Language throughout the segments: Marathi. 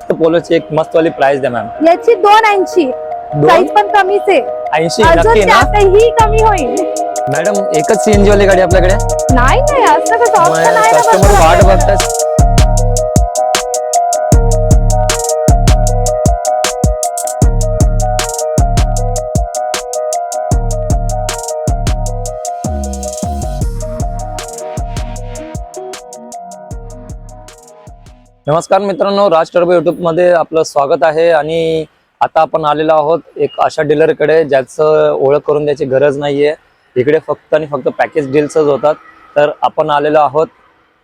पोलोची एक मस्त वाली प्राइस द्या मॅम। याची 280 प्राइस पण कमीच आहे। 80 अजून नक्की ना त्यातही कमी होईल। मॅडम एकच सीएनजी वाली गाडी आपल्याकडे? नाही नाही असं कसं ऑप्शन आहे ना कस्टमर वाट बघतात। नमस्कार मित्रांनो, राज टर्बो युट्यूब मध्ये आपलं स्वागत आहे। आणि आता आपण आलेलो आहोत एक अशा डीलरकडे ज्याचं ओळख करून द्यायची गरज नाहीये। इकडे फक्त आणि फक्त पॅकेज डील्सच होतात। तर आपण आलेलो आहोत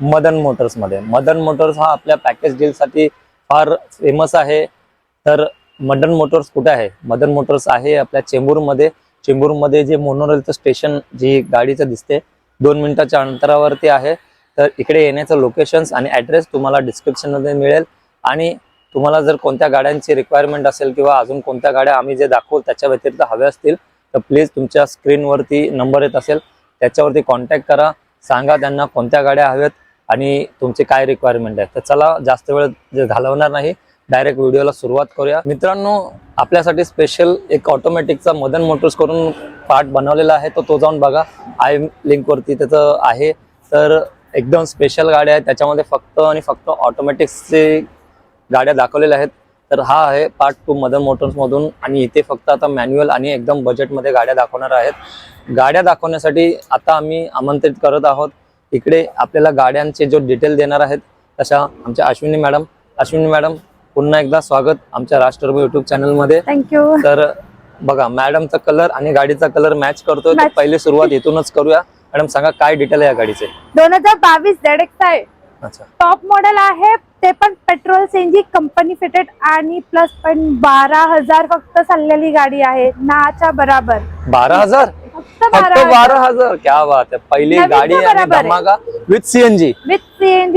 मदन मोटर्स मध्ये। मदन मोटर्स हा आपल्या पॅकेज डील साठी फार फेमस आहे। तर मदन मोटर्स कुठे आहे? मदन मोटर्स आहे आपल्या चेंबूरमध्ये। चेंबूरमध्ये जे मोनोरेलचं स्टेशन जी गाडीचं दिसते 2 मिनिटाच्या अंतरावरती आहे। तर इकडे येण्याचं लोकेशन्स आणि ॲड्रेस तुम्हाला डिस्क्रिप्शन मध्ये मिळेल। आणि तुम्हाला जर कोणत्या गाड्यांची रिक्वायरमेंट असेल किंवा अजून कोणत्या गाड्या आम्ही जे दाखवू त्याच्या व्यतिरिक्त हव्या असतील तर प्लीज तुमच्या स्क्रीनवरती नंबर येत असेल त्याच्यावरती कॉन्टॅक्ट करा। सांगा त्यांना कोणत्या गाड्या हव्यात आणि तुमची काय रिक्वायरमेंट आहे। तर चला जास्त वेळ घालवणार नाही, डायरेक्ट व्हिडिओला सुरुवात करूया। मित्रांनो, आपल्यासाठी स्पेशल एक ऑटोमॅटिकचा मदन मोटर्स करून पार्ट बनवलेला आहे, तो जाऊन बघा। आय लिंकवरती त्याचं आहे। तर एकदम स्पेशल गाड्या आहेत त्याच्यामध्ये, फक्त आणि फक्त ऑटोमॅटिक्सचे गाड्या दाखवलेल्या आहेत। तर हा आहे पार्ट 2 मदन मोटर्स मधून। आणि इथे फक्त आता मॅन्युअल आणि एकदम बजेटमध्ये गाड्या दाखवणार आहेत। गाड्या दाखवण्यासाठी आता आम्ही आमंत्रित करत आहोत इकडे आपल्याला गाड्यांचे जो डिटेल देणार आहेत तशा आमच्या अश्विनी मॅडम। अश्विनी मॅडम, पुन्हा एकदा स्वागत आमच्या राज टर्बो युट्यूब चॅनलमध्ये। थँक्यू। तर बघा, मॅडमचा कलर आणि गाडीचा कलर मॅच करतोय। तर पहिली सुरुवात इथूनच करूया। मॅडम सांगा काय डिटेल आहे या गाडीचे? 2022 ZX आहे। अच्छा, टॉप मॉडेल आहे, ते पण पेट्रोल सीएनजी कंपनी फिटेड आणि प्लस पण 12,000 फक्त चाललेली गाडी आहे नाच्या बराबर। 12,000 फक्त फक्त 12,000? क्या बात है। पहिली गाडी आणि धमाका with CNG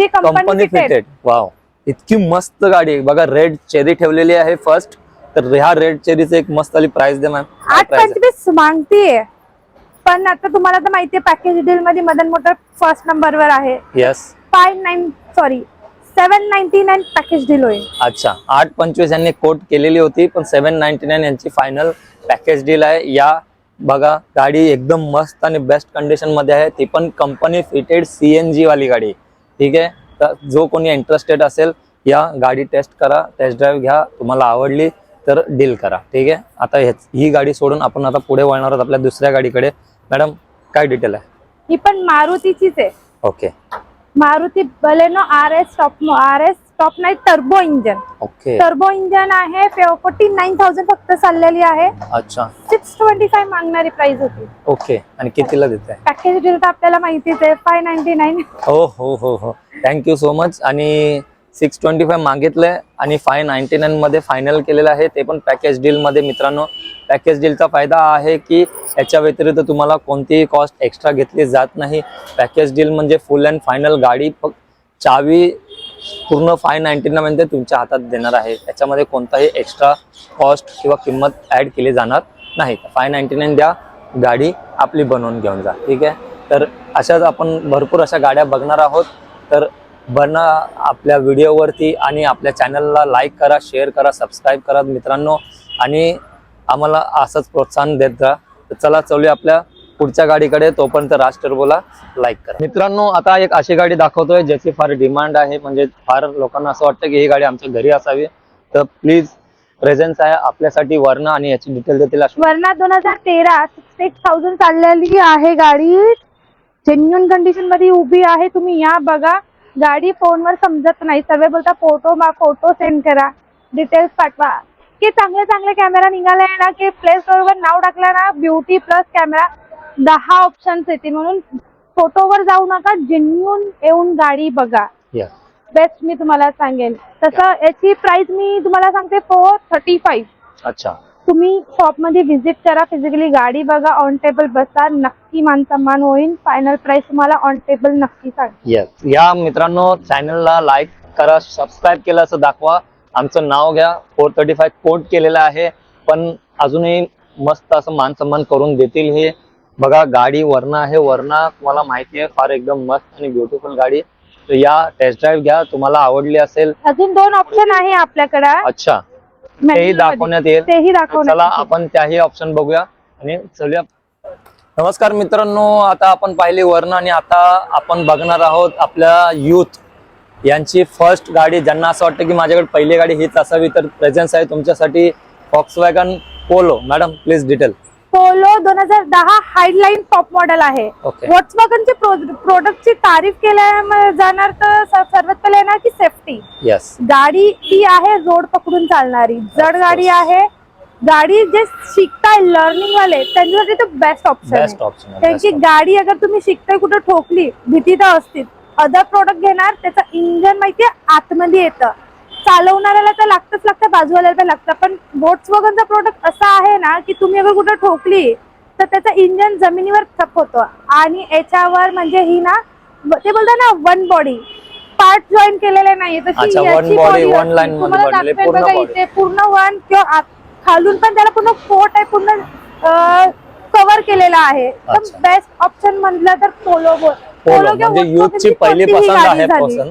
company fitted. Wow, इतकी मस्त गाडी आहे बघा। रेड चेरी ठेवलेली आहे फर्स्ट। तर ह्या रेड चेरीचे एक मस्त वाली प्राइस द्या मॅम। 825 मागतीये, पण आता तुम्हाला तर माहितीये पॅकेज डील मध्ये मदन मोटर फर्स्ट नंबर वर आहे। यस, 799 पॅकेज डील होईल। अच्छा, 825 यांनी कोट केलेली होती, पण 799 यांची फायनल पॅकेज डील आहे। या बघा, गाडी एकदम मस्त आणि बेस्ट कंडिशन मध्ये आहे, ती पण कंपनी फिटेड सीएनजी वाली गाडी। ठीक आहे, तर जो कोणी इंटरेस्टेड असेल या गाडी टेस्ट करा, टेस्ट ड्राईव्ह घ्या, तुम्हाला आवडली तर डील करा। ठीक आहे, आता ही गाडी सोडून आपण आता पुढे वळणार आहोत आपल्या दुसऱ्या गाडीकडे। मॅडम काय डिटेल आहे? ही पण मारुतीचीच आहे। Okay, Maruti Baleno RS top नाही, turbo engine. Okay, turbo engine आहे। 49,000 फक्त चाललेली आहे। अच्छा, 625 मागणारी प्राइस होती। ओके, आणि कितीला देताय? पॅकेज डील तर आपल्याला माहितीच आहे, 599। हो हो हो हो, थँक्यू सो मच। आणि 625 मागितलंय आणि 599 मध्ये फायनल केलेलं आहे, ते पण पॅकेज डील मध्ये। मित्रांनो, पॅकेज डीलचा फायदा आहे की याच्या व्यतिरिक्त तुम्हाला कोणतीही कॉस्ट एक्स्ट्रा घेतली जात नाही। पॅकेज डील म्हणजे फुल अँड फायनल गाडी, फक्त चावी पूर्ण 599 मध्ये तुमच्या हातात देणार आहे। त्याच्यामध्ये कोणताही एक्स्ट्रा कॉस्ट किंवा किंमत ऍड केली जाणार नाही। 599 द्या, गाडी आपली बनवून घेऊन जा। ठीक आहे, तर अशाच आपण भरपूर अशा गाड्या बघणार आहोत। तर बना आपल्या व्हिडिओवरती आणि आपल्या चॅनलला लाईक करा, शेअर करा, सबस्क्राईब करा मित्रांनो, आणि आम्हाला असंच प्रोत्साहन देत जा। तर चला चलूया आपल्या पुढच्या गाडीकडे, तोपर्यंत राज टर्बोला लाईक करा। मित्रांनो, आता एक अशी गाडी दाखवतोय ज्याची फार डिमांड आहे, म्हणजे फार लोकांना असं वाटतं की ही गाडी आमच्या घरी असावी। तर प्लीज प्रेझेन्स आहे आपल्यासाठी वर्णा, आणि याची डिटेल देतील वर्णा। 2013 68,000 चाललेली आहे गाडी, जेन्युइन कंडिशन मध्ये उभी आहे। तुम्ही या बघा, गाडी फोनवर समजत नाही, सर्व बोलता फोटो सेंड करा, डिटेल्स पाठवा। की चांगले चांगले कॅमेरा निघाले ना की प्ले स्टोर वर नाव टाकला ना ब्युटी प्लस कॅमेरा 10 ऑप्शन्स येतील, म्हणून फोटोवर जाऊ नका, जेन्युइन येऊन गाडी बघा। बेस्ट मी तुम्हाला सांगेन। तसं याची प्राइस मी तुम्हाला सांगते 435। अच्छा, तुम्ही शॉप मध्ये व्हिजिट करा, फिजिकली गाडी बघा, ऑन टेबल बसा, नक्की मान सन्मान होईल। फायनल प्राइस तुम्हाला ऑन टेबल नक्की सांग। या मित्रांनो, चॅनलला लाईक करा, सबस्क्राईब केलं असं दाखवा, आमचं नाव घ्या। 435 कोट केलेलं आहे, पण अजूनही मस्त असं मान सन्मान करून देतील। हे बघा, गाडी वर्णा आहे। वर्णा तुम्हाला माहिती आहे, फार एकदम मस्त आणि ब्युटिफुल गाडी। तर या टेस्ट ड्राईव्ह घ्या, तुम्हाला आवडली असेल. अजून 2 ऑप्शन आहे आपल्याकडे. अच्छा, तेही Manual दाखवण्यात मध्ये. येईल. तेही दाखवण्यात चला येईल. आपण त्याही ऑप्शन बघूया आणि चलूया. नमस्कार मित्रांनो, आता आपण पाहिली वर्ण आणि आता आपण बघणार आहोत आपल्या यूथ यांची फर्स्ट गाडी. ज्यांना असं वाटतं की माझ्याकडे पहिली गाडी हीच असावी, तर प्रेझेन्स आहे तुमच्यासाठी Volkswagen Polo. Madam please detail. Polo 2010 highline top model आहे. ओके. Volkswagenचे प्रोडक्टची तारीफ केल्या जाणार तर सर्वात पहिले येणार की सेफ्टी. यस. गाडी ती आहे रोड पकडून चालणारी, जड गाडी आहे. गाडी जे शिकताय लर्निंग वाले त्यांच्यासाठी तर बेस्ट ऑप्शन बेस्ट आहे. ऑप्शन. त्यांची गाडी अगर तुम्ही शिकताय कुठे ठोकली भीती तर असतील. अदर प्रोडक्ट घेणार त्याचं इंजन माहितीये आतमध्ये येतं, चालवणाऱ्याला तर लागतं, बाजूवाल्याला तर लागतं. पण Volkswagenचा प्रोडक्ट असा आहे ना की तुम्ही अगर कुठे ठोकली तर त्याचं इंजन जमिनीवर थप होतं. आणि याच्यावर म्हणजे ही ना ते बोलतात ना वन बॉडी पार्ट जॉईन केलेले नाहीये, तशी याची बॉडी वन लाईन मध्ये बनलेली पूर्ण बघा बॉडी. इथे पूर्ण वन किंवा खालून पण त्याला पूर्ण कोट आहे, पूर्ण कव्हर केलेला आहे. एकदम बेस्ट ऑप्शन म्हटलं तर पोलो. पोलो म्हणजे यूथची पहिली पसंत आहे.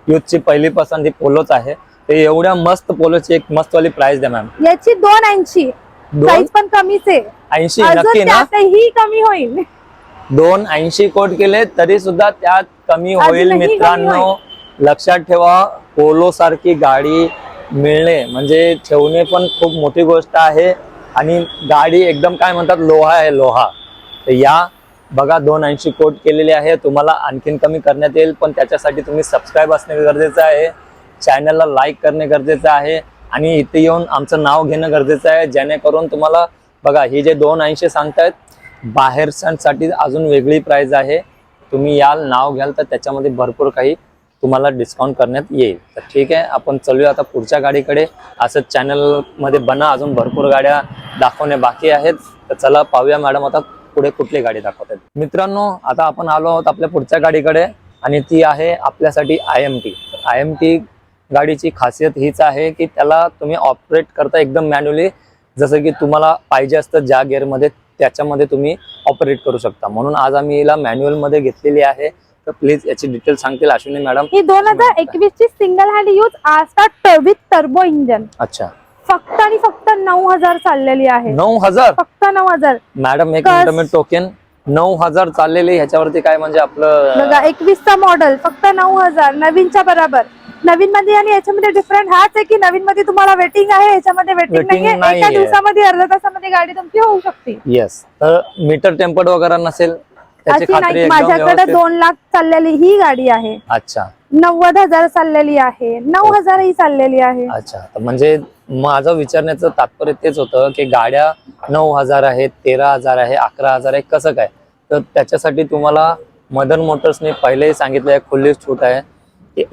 यूथची पहिली पसंत ही पोलोच आहे. ते एवढ्या मस्त पोलोची एक मस्त वाली प्राइस द्या मॅम. याची 280 प्राइस पण कमीच आहे. 80 अजून नक्की ना? त्यातही कमी होईल. 280 कोट केले तरी सुद्धा त्यात कमी होईल. अजूनही कमी मित्रांनो लक्षात ठेवा, पोलो सारखी गाडी मिळणे म्हणजे ठेवणे पण खूप मोठी गोष्ट आहे. आणि गाडी एकदम काय म्हणतात लोहा आहे, लोहा. तर या बघा 280 कोट केलेले आहे. तुम्हाला आणखीन कमी करण्यात येईल, पण त्याच्यासाठी तुम्ही सबस्क्राईब असणे गरजेचं आहे, चॅनलला लाईक करणे गरजेचं आहे आणि इथे येऊन आमचं नाव घेणं गरजेचं आहे, जेणेकरून तुम्हाला बघा हे जे 280 सांगतायत बाहेरसाठी अजून वेगळी प्राइस आहे. तुम्ही याल नाव घ्याल तर त्याच्यामध्ये भरपूर काही तुम्हाला डिस्काउंट करण्यात येईल. तर ठीक आहे, आपण चलूया आता पुढच्या गाडीकडे. असंच चॅनल मध्ये बना, अजून भरपूर गाड्या दाखवणे बाकी आहेत. तर चला पाहूया मॅडम आता पुढे कुठली गाडी दाखवतात. मित्रांनो आता आपण आलो आहोत आपल्या पुढच्या गाडीकडे आणि ती आहे आपल्यासाठी IMT. IMT गाडीची खासियत हीच आहे की त्याला तुम्ही ऑपरेट करता एकदम मॅन्युअली, जसं की तुम्हाला पाहिजे असतं ज्या गिअरमध्ये त्याच्यामध्ये तुम्ही ऑपरेट करू शकता. म्हणून आज आम्ही हिला मॅन्युअल मध्ये घेतलेली आहे. तर प्लीज याची डिटेल सांगतील अश्विनी मॅडम. ही 2021 ची single hand use Ashta with turbo engine. अच्छा. फक्त आणि फक्त 9000 चाललेली आहे. 9000 फक्त 9000 मॅडम. एक मिनिट मी टोकेन 9000 चाललेली ह्याच्यावरती काय म्हणजे आपलं बघा 21 चा मॉडेल फक्त 9000 नवीनच्या बरोबर. नवीन मध्ये आणि याच्यामध्ये डिफरंट हाच आहे की नवीन मध्ये तुम्हाला वेटिंग आहे, याच्यामध्ये वेटिंग नाहीये. एका दिवसामध्ये अर्ध्या तासामध्ये गाडी तुमची होऊ शकते. येस. तर मीटर टेम्पर्ड वगैरे नसेल त्याची खात्री एकदम माझ्याकडे व्यवस्थित. 2 लाख चाललेली ही गाडी आहे. अच्छा. 90,000 चाललेली आहे, 9000 ही चाललेली आहे. अच्छा. तर म्हणजे माझं विचारण्याचं तात्पर्य तेच होतं की गाड्या 9000 आहेत, 13000 आहे, 11000 आहे, कसं काय. तर त्याच्यासाठी तुम्हाला मदन मोटर्सने पहिलेही सांगितलं खुली छूट आहे.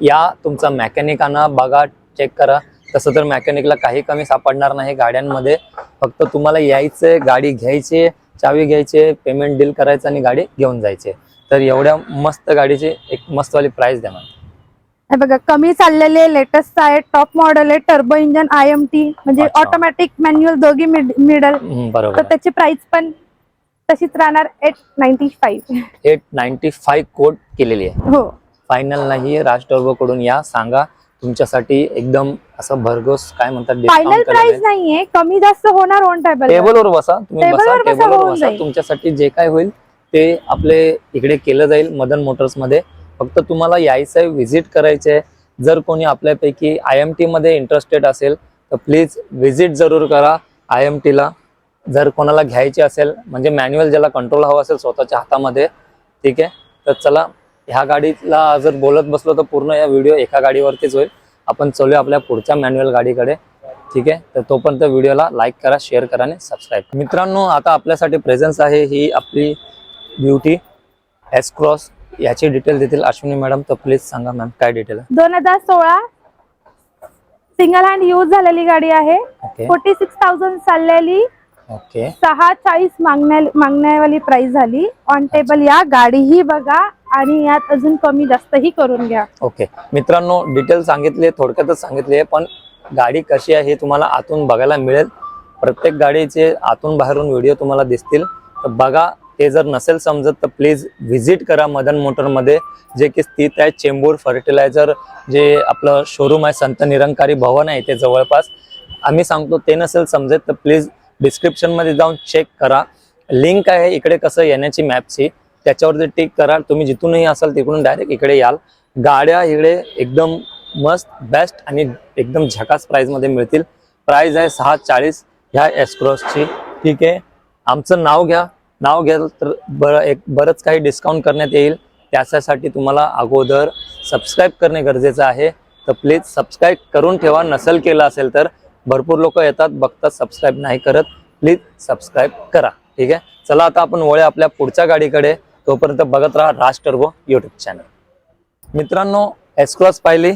या तुमचा मेकॅनिकांना बघा, चेक करा. तसं तर मेकॅनिकला काही कमी सापडणार नाही गाड्यांमध्ये. फक्त तुम्हाला यायचंय, गाडी घ्यायची, चावी घ्यायची, पेमेंट डील करायचं आणि गाडी घेऊन जायची. तर एवढ्या मस्त गाडीची एक मस्तवाली प्राइस द्या मॅम. हे बघा कमी चाललेले लेटेस्ट आहे, टॉप मॉडेल आहे, टर्बो इंजन IMT म्हणजे ऑटोमॅटिक मॅन्युअल दोघी मिडल. बरोबर. तर त्याची प्राइस पण तशीच राहणार 895. 895 कोट केलेली आहे. हो. फायनल नाहीये. राज टर्बो कडून या, सांगा तुमच्यासाठी एकदम असं भरघोस काय म्हणतात फायनल प्राइस नाहीये, कमी जास्त होणार ऑन टेबल. टेबलवर बसा तुम्ही, बसा टेबलवर होऊन बसा. जाईल. तुमच्यासाठी जे काय होईल ते आपले इकडे केलं जाईल मदन मोटर्स मध्ये. फक्त तुम्हाला यायचंय, व्हिजिट करायचंय. जर कोणी आपल्यापैकी IMT मध्ये इंटरेस्टेड असेल तर प्लीज व्हिजिट जरूर करा IMT ला. जर कोणाला घ्यायची असेल म्हणजे मॅन्युअल ज्याला कंट्रोल हवा असेल स्वतःच्या हातामध्ये, ठीक आहे. तर चला ह्या गाडीला जर बोलत बसलो तर पूर्ण या व्हिडिओ एका गाडीवरतीच होईल. आपण चलूया आपल्या पुढच्या मॅन्युअल गाडीकडे, ठीक आहे. तर तोपर्यंत व्हिडिओला लाईक करा, शेअर करा आणि सबस्क्राईब. मित्रांनो आता आपल्यासाठी प्रेझेन्स आहे ही आपली ब्युटी S-Cross. याची डिटेल देतील अश्विनी मॅडम. तर प्लीज सांगा मॅम काय डिटेल आहे. 2016 सिंगल हँड यूज झालेली गाडी आहे. ओके. 46,000 चाललेली. ओके. 640 मागण्यावाली प्राइस झाली. ऑन टेबल या गाडी ही बघा आणि यात अजून कमी जास्तही करून घ्या. ओके. मित्रांनो डिटेल सांगितले, थोडक्यातच सांगितले, पण गाडी कशी आहे हे तुम्हाला आतून बघायला मिळेल. प्रत्येक गाडीचे आतून बाहेरून व्हिडिओ तुम्हाला दिसतील. तर बघा ते जर नसेल समजत तर प्लीज व्हिजिट करा मदन मोटरमध्ये, जे की स्थित आहे चेंबूर फर्टिलायझर, जे आपलं शोरूम आहे संत निरंकारी भवन आहे ते जवळपास. आम्ही सांगतो ते नसेल समजत तर प्लीज डिस्क्रिप्शनमध्ये जाऊन चेक करा, लिंक आहे इकडे कसं येण्याची मॅपची, त्याच्यावरती टिक करा. तुम्ही जिथूनही असाल तिकडून डायरेक्ट इकडे याल. गाड्या इकडे एकदम मस्त बेस्ट आणि एकदम झकास प्राईजमध्ये मिळतील. प्राईज आहे 640 ह्या एसक्रॉसची. ठीक आहे, आमचं नाव घ्याल तर बरंच काही डिस्काउंट करण्यात येईल. त्याच्यासाठी तुम्हाला अगोदर सबस्क्राईब करणे गरजेचं आहे, तर प्लीज सबस्क्राईब करून ठेवा. नसेल केलं असेल तर भरपूर लोक येतात बघतात सबस्क्राईब नाही करत, प्लीज सबस्क्राईब करा. ठीक आहे, चला आता आपण वळूया आपल्या पुढच्या गाडीकडे. तोपर्यंत बघत राहा राज टर्बो यूट्यूब चॅनल. मित्रांनो, एसक्रॉस पाहिली,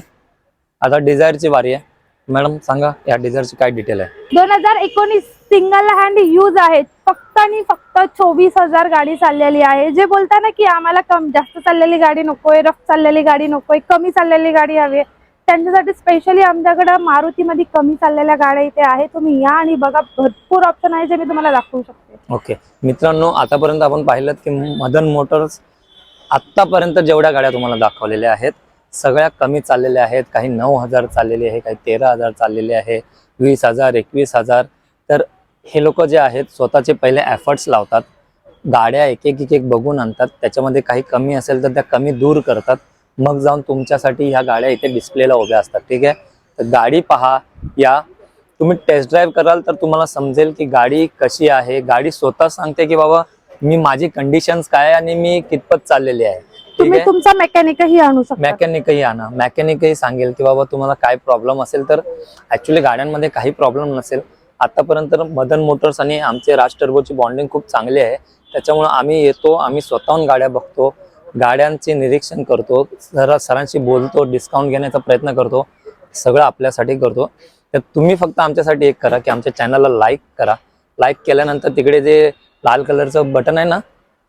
आता डिझायरची वारी आहे. मॅडम सांगा या डिझायरची काय डिटेल आहे? 2019 सिंगल हँड यूज आहे, फक्त आणि फक्त 24,000 गाडी चाललेली आहे. जे बोलता ना की आम्हाला जास्त चाललेली गाडी नकोय, रफ चाललेली गाडी नकोय, कमी चाललेली गाडी हवी, त्यांच्यासाठी स्पेशली आमच्याकडे मारुतीमध्ये कमी चाललेल्या गाड्या इथे आहे. तुम्ही या आणि बघा, भरपूर ऑप्शन आहे जे मी तुम्हाला दाखवू शकते. ओके मित्रांनो, आतापर्यंत आपण पाहिलं की मदन मोटर्स आतापर्यंत जेवढ्या गाड्या तुम्हाला दाखवलेल्या आहेत सगळ्या कमी चाललेल्या आहेत. काही 9,000 चाललेली आहे, काही 13,000 चाललेले आहे, 20,000, 21,000. तर हे लोक जे आहेत स्वतःचे पहिले एफर्ट्स लावतात, गाड्या एक एक बघून आणतात, त्याच्यामध्ये काही कमी असेल तर त्या कमी दूर करतात, मग जाऊन तुमच्यासाठी ह्या गाड्या इथे डिस्प्लेला उभ्या असतात. ठीक आहे, तर गाडी पहा, या तुम्ही टेस्ट ड्राईव्ह कराल तर तुम्हाला समजेल की गाडी कशी आहे. गाडी स्वतः सांगते की बाबा मी माझी कंडिशन्स काय आणि मी कितपत चाललेली आहे. तुम्ही तुमचा मेकॅनिकही आणू शकता, मेकॅनिकही आणा, मेकॅनिकही सांगेल की बाबा तुम्हाला काय प्रॉब्लेम असेल. तर ऍक्च्युली गाड्यांमध्ये काही प्रॉब्लेम नसेल. आतापर्यंत मदन मोटर्स आणि आमचे राज टर्बोची बॉन्डिंग खूप चांगली आहे, त्याच्यामुळे आम्ही येतो, आम्ही स्वतःहून गाड्या बघतो, गाड्यांचे निरीक्षण करतो, सरांशी बोलतो, डिस्काउंट घेण्याचा प्रयत्न करतो, सगळं आपल्यासाठी करतो. तर तुम्ही फक्त आमच्यासाठी एक करा की आमच्या चॅनलला लाईक करा. लाईक केल्यानंतर तिकडे जे लाल कलरचं बटन आहे ना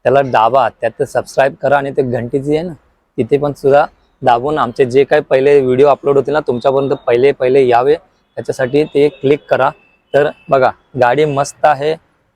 त्याला दाबा, त्यात सबस्क्राईब करा आणि ते घंटीची आहे ना तिथे पण सुद्धा दाबून आमचे जे काही पहिले व्हिडिओ अपलोड होतील ना तुमच्यापर्यंत पहिले यावे त्याच्यासाठी ते क्लिक करा. तर बघा गाडी मस्त आहे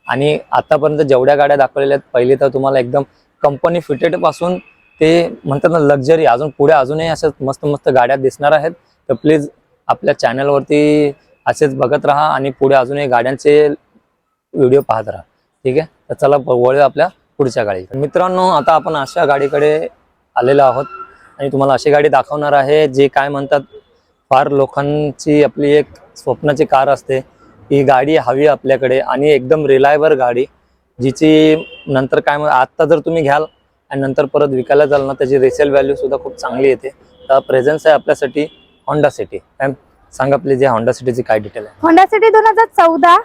आणि आतापर्यंत जेवढ्या गाड्या दाखवलेल्या आहेत पहिली तर तुम्हाला एकदम कंपनी फिटेड पासून ते म्हणतात ना लक्झरी, अजून पुढे अजूनही अशा मस्त मस्त गाड्या दिसणार आहेत. तर प्लीज आपल्या चॅनलवरती असेच बघत राहा आणि पुढे अजूनही गाड्यांचे व्हिडिओ पाहत राहा. ठीक आहे, तर चला वळूया आपल्या पुढच्या गाडीकडे. मित्रांनो, आता आपण अशा गाडीकडे आलेलो आहोत आणि तुम्हाला अशी गाडी दाखवणार आहे जी काय म्हणतात फार लोकांची आपली एक स्वप्नाची कार असते. ही गाडी हवी आपल्याकडे आणि एकदम रिलायबल गाडी, जिची नंतर काय आत्ता जर तुम्ही घ्याल आणि नंतर परत विकायला जाल ना त्याची रिसेल व्हॅल्यू सुद्धा खूप चांगली येते. तर प्रेझेन्स आहे आपल्यासाठी होंडा सिटी. मॅम सांगा प्लीज या होंडा सिटीची काय डिटेल आहे? होंडा सिटी 2014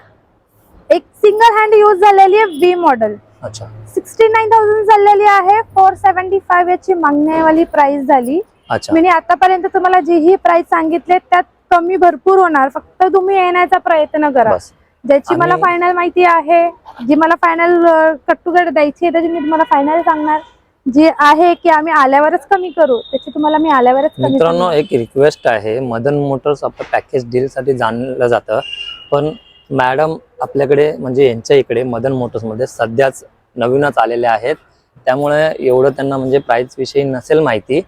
एक सिंगल हँड यूज झालेली आहे, व्ही मॉडेल. अच्छा, 69,000 चाललेली आहे. 475 याची मागण्यावाली प्राइस झाली. अच्छा, मी आतापर्यंत तुम्हाला जी ही प्राइस सांगितले त्यात कमी भरपूर होणार, फक्त तुम्ही येण्याचा प्रयत्न करा. ज्याची मला फायनल माहिती आहे, जी मला फायनल कट टू कट द्यायची आहे त्याची मी तुम्हाला फायनल सांगणार. जे आहे की आम्ही आल्यावरच कमी करू त्याची तुम्हाला मी आल्यावरच कमी. मित्रांनो, एक रिक्वेस्ट आहे, मदन मोटर्स आपलं पॅकेज डील साठी जाणलं जातं, पण मॅडम आपल्याकडे म्हणजे यांच्या इकडे मदन मोटर्स मध्ये सध्याच नवीनच आलेले आहेत, त्यामुळे एवढं त्यांना म्हणजे प्राइस विषयी नसेल माहिती.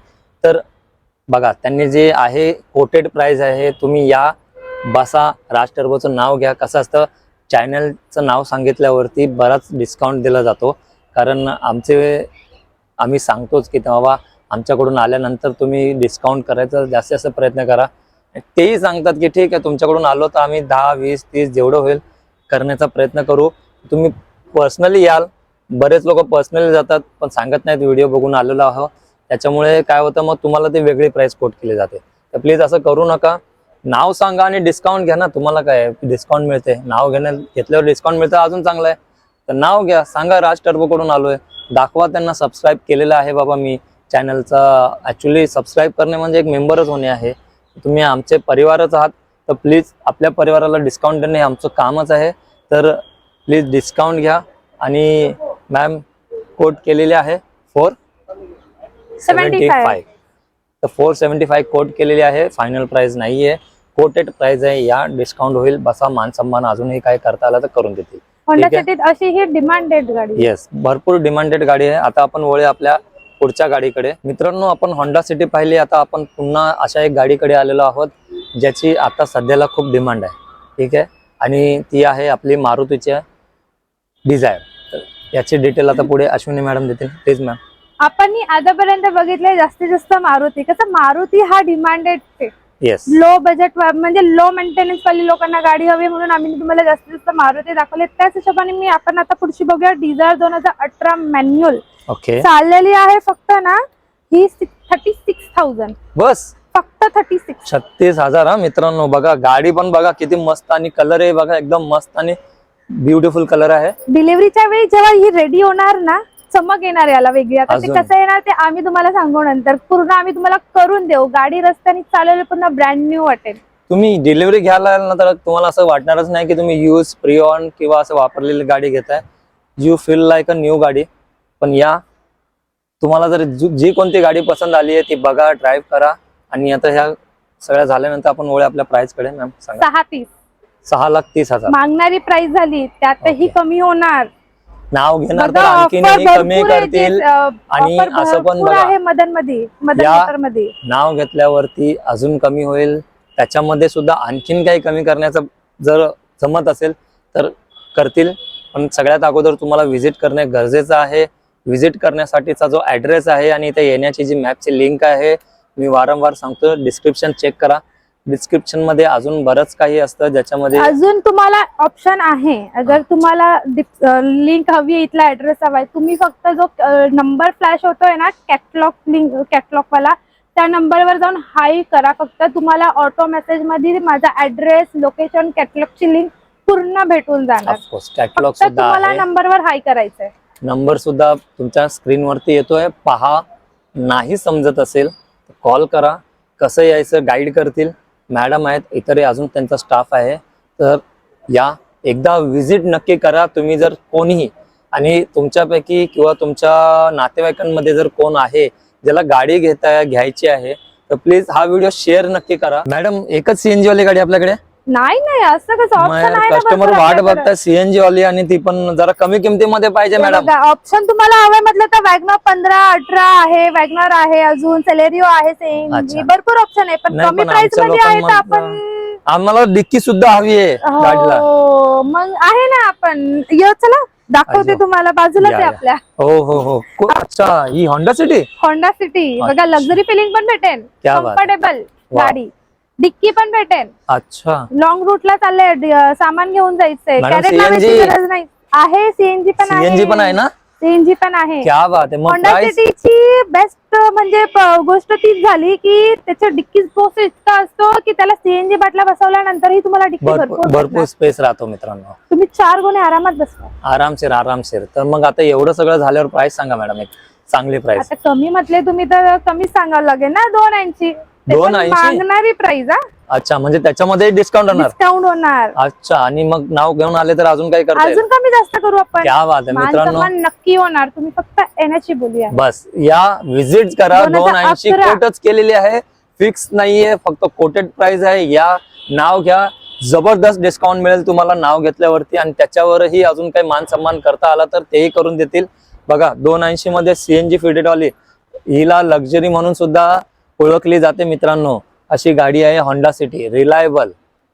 तर बघा त्यांनी जे आहे कोटेड प्राइस आहे, तुम्ही या बसा, राज टर्बोचं नाव घ्या. कसं असतं चॅनलचं नाव सांगितल्यावरती बराच डिस्काउंट दिला जातो, कारण आम्ही सांगतोच की बाबा आमच्याकडून आल्यानंतर तुम्ही डिस्काउंट करायचा जास्तीत जास्त प्रयत्न करा. तेही सांगतात की ठीक आहे तुमच्याकडून आलो तर आम्ही 10, 20, 30 जेवढं होईल करण्याचा प्रयत्न करू. तुम्ही पर्सनली याल, बरेच लोक पर्सनली जातात पण सांगत नाहीत व्हिडिओ बघून आलेलो आहो, त्याच्यामुळे काय होतं मग तुम्हाला ते वेगळी प्राइस कोट केली जाते. तर प्लीज असं करू नका, नाव सांगा आणि डिस्काउंट घ्या ना. तुम्हाला काय डिस्काउंट मिळते, नाव घेतल्यावर डिस्काउंट मिळतं, अजून चांगलं आहे. तर नाव घ्या, सांगा राज टर्बोकडून आलोय, दाखवा त्यांना सबस्क्राईब केलेलं आहे बाबा मी चॅनलचा. ॲक्च्युली सबस्क्राईब करणे म्हणजे एक मेंबरच होणे आहे, तुम्ही आमचे परिवारच आहात. तर प्लीज आपल्या परिवाराला डिस्काउंट देणे आमचं कामच आहे. तर प्लीज डिस्काउंट घ्या. आणि मॅम कोट केलेले आहे 475, तर 475 कोट केलेली आहे. फायनल प्राइस नाही आहे, कोटेड प्राइस आहे. या डिस्काउंट होईल, बसा, मान सन्मान अजूनही काय करता आला तर करून देतील. होंडा ठीक आहे. सिटी अशी ही डिमांडेड गाडी. येस, भरपूर डिमांडेड गाडी आहे. आता आपण वळूया आपल्या पुढच्या गाडीकडे. मित्रांनो, आपण होंडा सिटी पाहिली, आता आपण पुन्हा अशा एक गाडीकडे आलेलो आहोत ज्याची आता सध्याला खूप डिमांड आहे. ठीक आहे, आणि ती आहे आपली मारुतीची डिझायर. याची डिटेल आता पुढे अश्विनी मॅडम देतील. Please ma'am. आपण आतापर्यंत बघितलंय जास्तीत जास्त मारुती. कसं मारुती हा डिमांडेड आहे. येस, लो बजेट म्हणजे लो मेंटेनन्स वाली लोकांना गाडी हवी म्हणून आम्ही तुम्हाला जास्तीत जास्त मारुती दाखवले. त्याच हिशोबाने आपण आता पुढची बघूया डिझायर 2018 मॅन्युअल. ओके. चाललेली आहे फक्त ना ही 36,000, बस फक्त 36. 36,000. हा मित्रांनो, बघा गाडी पण बघा किती मस्त, आणि कलर आहे बघा एकदम मस्त आणि ब्युटिफुल कलर आहे. डिलिव्हरीच्या वेळी जेव्हा ही रेडी होणार ना, चमक येणार याला वेगळी. आता ते अजून? कसं येणार ते आम्ही तुम्हाला सांगू नंतर. पूर्ण आम्ही तुम्हाला करून देऊ. गाडी रस्त्याने चालवली पूर्ण ब्रँड न्यू वाटेल. तुम्ही डिलिव्हरी घ्यायला आला ना तर तुम्हाला असं वाटणारच नाही की तुम्ही यूज प्री ऑन किंवा असं वापरलेली गाडी घेताय. You feel like a new गाडी. पण या तुम्हाला जर जी कोणती गाडी पसंत आली आहे ती बघा, ड्राईव्ह करा. आणि आता ह्या सगळ्या झाल्यानंतर आपण वळूया आपल्या प्राइस कडे. मॅम सांगा. 6,30 6,30,000 मागणारी प्राइस झाली, त्यातही कमी होणार. नाव घेणार तर बघा, आणखीन offer कमी भरपूर आहे करतील. ते, आणि offer असं पण भरपूर बघा, आहे मदन या मध्ये. नाव घेतल्यावरती अजून कमी होईल. त्याच्यामध्ये सुद्धा आणखीन काही कमी करण्याचं जर जमत असेल तर करतील. पण सगळ्यात अगोदर तुम्हाला व्हिजिट करणे गरजेचं आहे. व्हिजिट करण्यासाठीचा जो ऍड्रेस आहे आणि इथे येण्याची जी मॅपची लिंक आहे, मी वारंवार सांगतो, डिस्क्रिप्शन चेक करा. डिस्क्रिप्शन मध्ये अजून बरंच काही असतं ज्याच्यामध्ये अजून तुम्हाला ऑप्शन आहे. अगर तुम्हाला लिंक हवी आहे, इथला ऍड्रेस हवाय, तुम्ही फक्त जो नंबर फ्लॅश होतोय ना कॅटलॉग लिंक, कॅटलॉग वाला, त्या नंबरवर जाऊन हाय करा. फक्त तुम्हाला ऑटो मेसेज मध्ये माझा ऍड्रेस, लोकेशन, कॅटलॉगची लिंक पूर्ण भेटून जाणार. कॅटलॉग फक्त सुद्धा तुम्हाला आहे. नंबरवर हाय करायचंय. नंबर सुद्धा तुमच्या स्क्रीनवरती येतोय, पहा. नाही समजत असेल तर कॉल करा. कसं यायचं गाईड करतील. मॅडम आहेत, इतरही अजून त्यांचा स्टाफ आहे. तर या एकदा व्हिजिट नक्की करा तुम्ही जर कोणीही. आणि तुमच्यापैकी किंवा तुमच्या नातेवाईकांमध्ये जर कोण आहे ज्याला गाडी घ्यायची आहे तर प्लीज हा व्हिडिओ शेअर नक्की करा. मॅडम, एकच सीएनजी वाली गाडी आपल्याकडे? नाही असं कसं ऑप्शन आहे ना. कस्टमर वाट बघतात सीएनजी वाली, आणि ती पण जरा कमी किमतीमध्ये पाहिजे मॅडम. ऑप्शन तुम्हाला हवंय म्हटलं तर वॅगनर 15-18 आहे, वॅगनर आहे, अजून सेलेरिओ आहे, सीएनजी, भरपूर ऑप्शन आहे. पण कमी प्राइस मध्ये आहे तर आपण आम्हाला डिक्की सुद्धा हवी आहे गाडीला. मग आहे ना, आपण येऊ, चला दाखवते तुम्हाला. बाजूलाच आहे आपल्या. हो. अच्छा, ही होंडा सिटी. होंडा सिटी बघा, लक्झरी फिलिंग पण भेटेल, कम्फर्टेबल गाडी, डिक्की पण भेटेल. अच्छा, लॉंग रूटला चाललंय, सामान घेऊन जायचंय, कॅरेट लावायची गरज नाही. आहे सीएनजी पण आहे. सीएनजी पण आहे ना? सीएनजी पण आहे. क्या बात आहे. मग होंडा प्राइस? सिटीची बेस्ट म्हणजे गोष्ट तीच झाली की त्याच्या डिक्की स्पेस इतका असतो की त्याला सीएनजी बाटला बसवल्यानंतरही तुम्हाला डिक्की भरपूर स्पेस राहतो मित्रांनो. तुम्ही 4 गुणे आरामात बसता. आरामशीर. तर मग आता एवढं सगळं झाल्यावर प्राइस सांगा मॅडम, एक चांगली प्राइस. आता कमी म्हटले तुम्ही तर कमीच सांगावं लागेल ना. 280. 280? मागणारी प्राइस. अच्छा, म्हणजे त्याच्यामध्ये डिस्काउंट होणार. अच्छा, आणि मग नाव घेऊन आले तर अजून काही करता येईल? अजून कमी जास्त करू आपण. क्या बात आहे मित्रांनो. नक्की होणार. तुम्ही फक्त येण्याची बोलूया. बस या व्हिजिट करा. 280 कोटच केलेली आहे, फिक्स नाहीये, फक्त कोटेड प्राइस आहे. या नाव घ्या, जबरदस्त डिस्काउंट मिळेल तुम्हाला नाव घेतल्यावरती. आणि त्याच्यावरही अजून काही मान सन्मान करता आला तर तेही करून देतील. बघा, 280 मध्ये सीएनजी फिटेड वाली, हिला लक्झरी म्हणून सुद्धा ओळखली जाते मित्रांनो. अशी गाडी आहे होंडा सिटी, रिलायबल,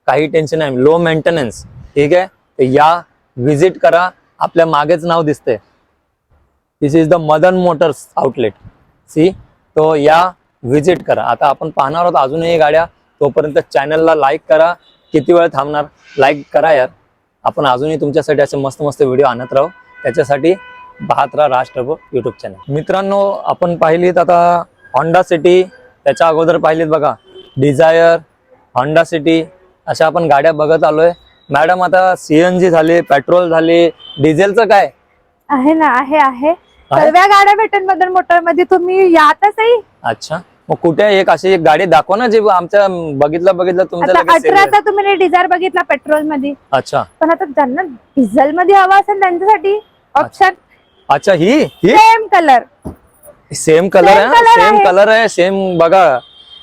काही टेन्शन नाही, लो मेंटेनन्स. ठीक आहे, तर या व्हिजिट करा. आपल्या मागेच नाव दिसते, this is the Madan motors outlet. See, तो या व्हिजिट करा. आता आपण पाहणार आहोत अजूनही गाड्या. तोपर्यंत चॅनलला लाईक करा. किती वेळ थांबणार, लाईक करा यार. आपण अजूनही तुमच्यासाठी असे मस्त व्हिडिओ आणत राहू. त्याच्यासाठी पाहत राहा राज टर्बो युट्यूब चॅनल. मित्रांनो, आपण पाहिलीत आता होंडा सिटी, त्याच्या अगोदर पाहिलीत बघा डिझायर, होंडा सिटी, अशा आपण गाड्या बघत आलोय. मॅडम, आता सीएनजी झाले, पेट्रोल झाले, डिझेलचं काय आहे ना? आहे सर्व गाड्या भेटेल मदन मोटर मध्ये. तुम्ही यातच. अच्छा, मग कुठे एक अशी एक गाडी दाखवा ना, जे आमच्या बघितलं तुमच्या 18चा तुम्ही डिझायर बघितला पेट्रोल मध्ये. अच्छा, पण आता ज्यांना डिझेल मध्ये हवा असेल त्यांच्यासाठी ऑप्शन. अच्छा, ही सेम कलर सेम कलर आहे. सेम बघा,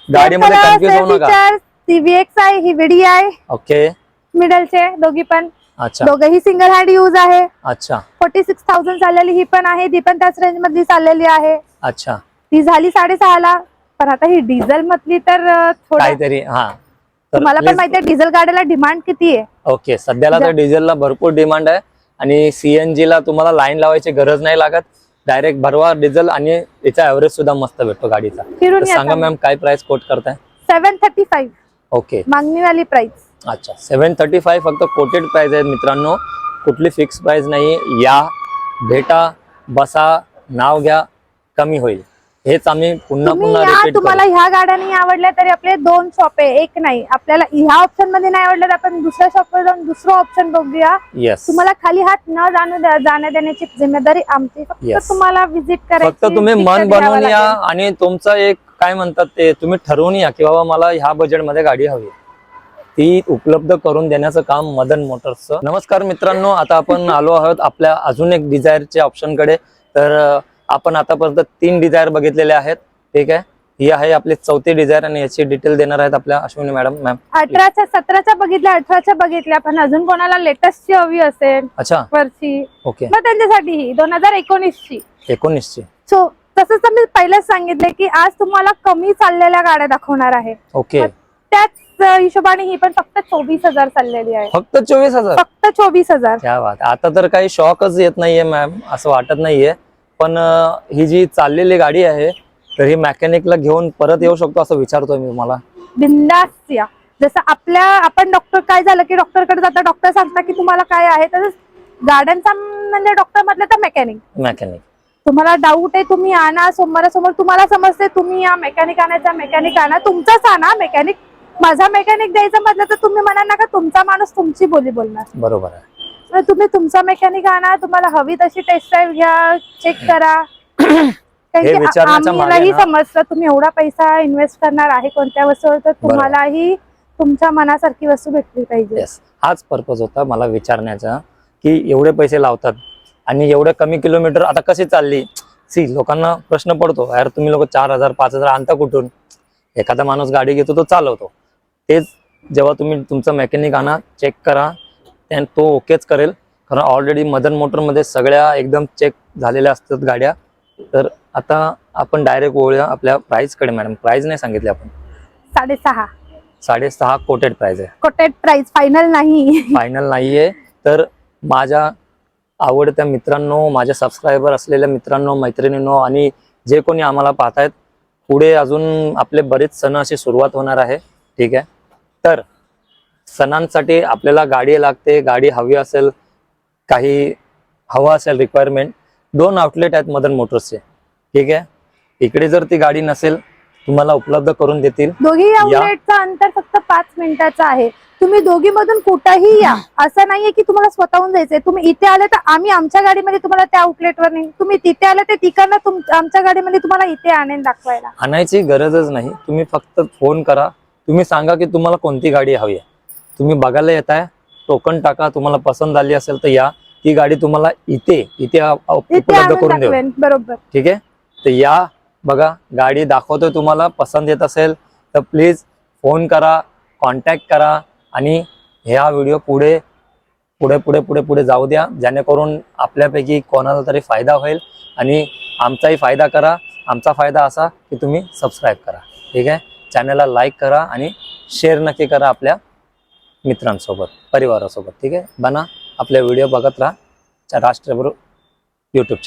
गाडीमध्ये कन्फ्युज होऊ नका. CVX आहे, ही VD आहे. ओके, मिडलचे दोघी पण. अच्छा दोघेही सिंगल हँड यूज आहे. अच्छा 46,000 चाललेली ही पण आहे, ती पण त्याच रेंज मधली चाललेली आहे. अच्छा ती झाली 6.5 ला. पण आता ही डिझेल मधली तर थोडं काहीतरी हा तर तुम्हाला पण please- माहिती आहे डिझेल गाड्याला डिमांड किती आहे. ओके सध्याला तर डिझेलला भरपूर डिमांड आहे आणि सीएनजी ला तुम्हाला लाईन लावायची गरज नाही लागत. डायरेक्ट भरवा डिझेल आणि याचा ऍव्हरेज सुद्धा मस्त भेटतो गाडीचा. फिरून तर सांगा मॅम काय प्राइस कोट करताय. 735 ओके मागणीवाली प्राइस. अच्छा 735 फक्त कोटेड प्राइस आहे मित्रांनो, कुठली फिक्स प्राइस नाही. या भेटा बसा नाव घ्या, कमी होईल. हेच आम्ही पुन्हा तुम्ही पुन्हा या, रिपीट तुम्हाला करू. ह्या गाड्या नाही आवडल्या तरी आपले 2 शॉप आहे, एक नाही. आपल्याला ह्या ऑप्शन मध्ये नाही आवडलं तर आपण दुसऱ्या शॉपवर जाऊन दुसरं ऑप्शन बघूया. येस तुम्हाला खाली हात न जाण्या देण्याची जिम्मेदारी आमची. फक्त Yes. तुम्हाला विजिट करायची, फक्त तुम्ही मन ticket घ्यावं बनवून या लागेल. आणि तुमचं एक काय म्हणतात ते तुम्ही ठरवून या की बाबा मला ह्या बजेटमध्ये गाडी हवी, ती उपलब्ध करून देण्याचं काम मदन मोटर्सचं. नमस्कार मित्रांनो, आता आपण आलो आहोत आपल्या अजून एक डिझायरच्या ऑप्शन कडे. तर आपण आतापर्यंत 3 डिझायर बघितलेले आहेत. ठीक आहे, ही आहे आपली 4थी डिझायर आणि याची डिटेल देणार आहेत आपल्या अश्विनी मॅडम. मॅम 18च्या 17च्या बघितल्या, 18च्या बघितल्या, पण अजून कोणाला लेटेस्टची हवी असेल अच्छा वरची ओके मग त्यांच्यासाठी ही 2019ची. 19ची सो तसंच मी पहिलेच सांगितले की आज तुम्हाला कमी चाललेल्या गाड्या दाखवणार आहे. ओके. त्याच हिशोबाने ही पण फक्त 24,000 चाललेली आहे. फक्त 24,000 फक्त 24,000. क्या बात. आता तर काही शॉकच येत नाहीये मॅम, असं वाटत नाहीये. पण ही जी चाललेली गाडी आहे तर ही मेकॅनिकला घेऊन परत येऊ शकतो असं विचारतोय मी मला. बिंदास या. जसं आपण डॉक्टर काय झालं की डॉक्टरकडे जाता, डॉक्टर सांगता की तुम्हाला काय आहे, तसंच गाड्यांचा म्हणजे डॉक्टर म्हटलं तर मेकॅनिक. तुम्हाला डाऊट आहे तुम्ही आणा, सोमवारासमोर तुम्हाला समजते तुम्ही या, मेकॅनिक आणायचा मेकॅनिक आणा, तुमचाच आणा मेकॅनिक. माझा मेकॅनिक द्यायचं म्हटलं तर तुम्ही म्हणा ना का तुमचा माणूस तुमची बोली बोलणार. बरोबर आहे. तर तुम्ही तुमचा मेकॅनिक आणा, तुम्हाला हवी तशी टेस्ट ड्राईव्ह घ्या, चेक करा. हे विचारण्याच्या मागे आम्हालाही ना- समजतं तुम्ही एवढा पैसा इन्व्हेस्ट करणार आहे कोणत्या वस्तूवर, तर तुम्हालाही तुमच्या मनासारखी वस्तू भेटली पाहिजे. येस, हाच पर्पज होता मला विचारण्याचा की एवढे पैसे लावतात आणि एवढे कमी किलोमीटर आता कशी चालली. लोकांना प्रश्न पडतो, यार तुम्ही लोक 4,000 5,000 आणता कुठून. एखादा माणूस गाडी घेतो तो चालवतो. तेच जेव्हा तुम्ही तुमचं मेकॅनिक आणा, चेक करा, त्यान तो ओकेच करेल. कारण ऑलरेडी मदन मोटरमध्ये सगळ्या एकदम चेक झालेल्या असतात गाड्या. तर आता आपण डायरेक्ट वळूया आपल्या प्राइस कडे. मॅडम प्राइस नाही सांगितले आपण. 6.5 कोटेड प्राइस आहे. कोटेड प्राइस, फायनल नाही. फायनल नाहीये. तर माझ्या आवडत्या मित्रांनो, माझ्या सबस्क्रायबर असलेल्या मित्रांनो, मैत्रिणींनो आणि जे कोणी आम्हाला पाहतायत, पुढे अजून आपले बरेच सण अशी सुरुवात होणार आहे. ठीक आहे, तर सणांसाठी आपल्याला गाडी लागते. गाडी हवी असेल, काही हवं असेल रिक्वायरमेंट, 2 आउटलेट आहेत मदन मोटर्सचे. ठीक आहे, इकडे जर ती गाडी नसेल तुम्हाला उपलब्ध करून देतील. दोघी आउटलेटचं अंतर फक्त 5 मिनिटाचं आहे. तुम्ही दोघी मधून कुठेही या, असं नाहीये की तुम्हाला स्वतःहून जायचंय. तुम्ही इथे आले तर आम्ही आमच्या गाडीमध्ये तुम्हाला त्या आउटलेटवर नाही, तुम्ही तिथे आले तर तिकडनं आमच्या गाडीमध्ये तुम्हाला इथे आणेन दाखवायला. आणायची गरजच नाही. तुम्ही फक्त फोन करा, तुम्ही सांगा की तुम्हाला कोणती गाडी हवी आहे. तुम्ही बघायला येताय, टोकन टाका, तुम्हाला पसंत आली असेल तर या, ती गाडी तुम्हाला इथे उपलब्ध करून देऊ. बरोबर. ठीक आहे, तर या बघा, गाडी दाखवतोय तुम्हाला. पसंत येत असेल तर प्लीज फोन करा, कॉन्टॅक्ट करा आणि ह्या व्हिडिओ पुढे पुढे पुढे पुढे पुढे जाऊ द्या, जेणेकरून आपल्यापैकी कोणाला तरी फायदा होईल आणि आमचाही फायदा करा. आमचा फायदा असा की तुम्ही सबस्क्राईब करा. ठीक आहे, चॅनलला लाईक करा आणि शेअर नक्की करा आपल्या मित्रांसोबत, परिवारासोबत. ठीक आहे, बना आपले व्हिडिओ बघत राहा राज ट्रॅव्हल यूट्यूब.